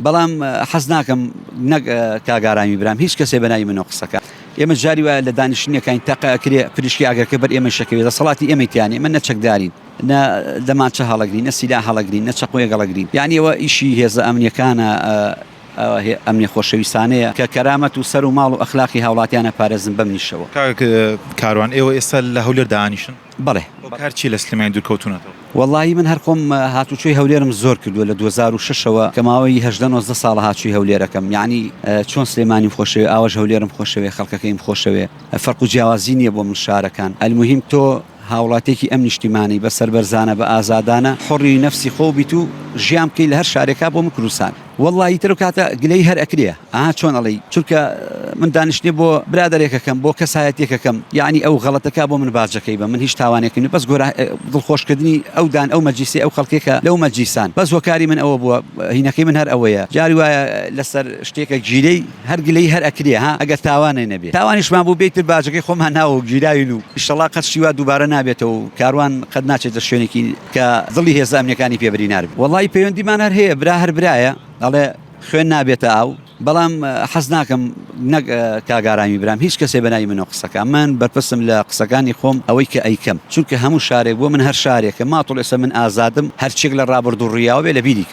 بەڵام حەز ناکەم نەک کاگارامی برام هیچ کەسێ بەناوی منەوە قسەکە. ئێمە جاری وایە لە دانیشتنیەکانی تەقەکرێ پرشکی ئاگرەکە بەر ئێمە شەکەوێت دەسەڵاتی ئێمەیتیانێ من نەچەکدارین نە دەمانچە هەڵەگرین نە سیلا هەڵەگرین نە چەقۆیە گەڵەگرین یعنی ئەوە ئیشی هێزە ئەمنیەکانە ئەمنی خۆشەویستانەیە کە کەرامەت و سەر و ماڵ و ئەخلاقی هاوڵاتیانە پارێزن بەم نیشەوە. کاروان ئێوە ئێستا لە هەولێر دانیشن؟ بەڵێ. هەرچی لە سلێمانی دوورکەوتونەتەوە؟ وەڵڵاهی من هەر خۆم هاتوچۆی هەولێرم زۆر کردووە لە 2006ەوە کە ماوەی 18 ساڵە هاتووی هەولێرەکەم یعنی چۆن سلێمانیم خۆشەوێ ئاوەش هەولێرم خۆشەوێ خەڵکەکەیم خۆشەوێ فەرق و جیاوازی نییە بۆ من شارەکان ئەلموهیم تۆ هاوڵاتێکی ئەم نیشتیمانی بەسەر بەرزانە بە ئازادانە حڕی نەفسی خۆ بیت و ژیان بکەی لە هەر شارێکا بۆ مکروسان وەڵڵاهی تر و کاتە گلەی هەر ئەکرێ چۆن ئەڵێی چونکە من دانیشتنی بۆ برادێکەکەم بۆ کەسایەتێکەکەم یعنی ئەو غەڵەتەکە بۆ من باجەکەی بە من هیچ تاوانێکم بەس گۆرە دڵخۆشکردنی ئەودان ئەو مەجلیسی ئەو خەڵکێکە لەو مەجلیسان بەس هۆکاری من ئەوە بووە هینەکەی من هەر ئەوەیە جاری وایە لەسەر شتێکە گیرەی هەر گلەی هەر ئەکرێ ئەگەر تاوانێ نەبێت تاوانیشمان بوو بێتتر باجەکەی خۆمان ناوە گیراوین و ئیشەڵا قەت شیوا دووبارە نابێتەوە و کاروان قەت ناچێتە شوێنێکی کە دڵی هێزە ئەمنیەکانی پێبری ناربێت وەڵڵهی پەیوەندیمان هەر هەیە برا هەر برایە ئەڵێ خوێن نابێتە ئاو بەڵام حەز ناکەم نەک کاگارامی برام هیچ کەسێ بەناوی منەوە قسەکە من بەرپرسم لە قسەکانی خۆم ئەوەی کە ئەیکەم چونکە هەموو شارێک بۆ من هەر شارێکە ماتۆڵ ئێستا من ئازادم هەرچێک لە ڕابردوڕیاوە بێ لە بیری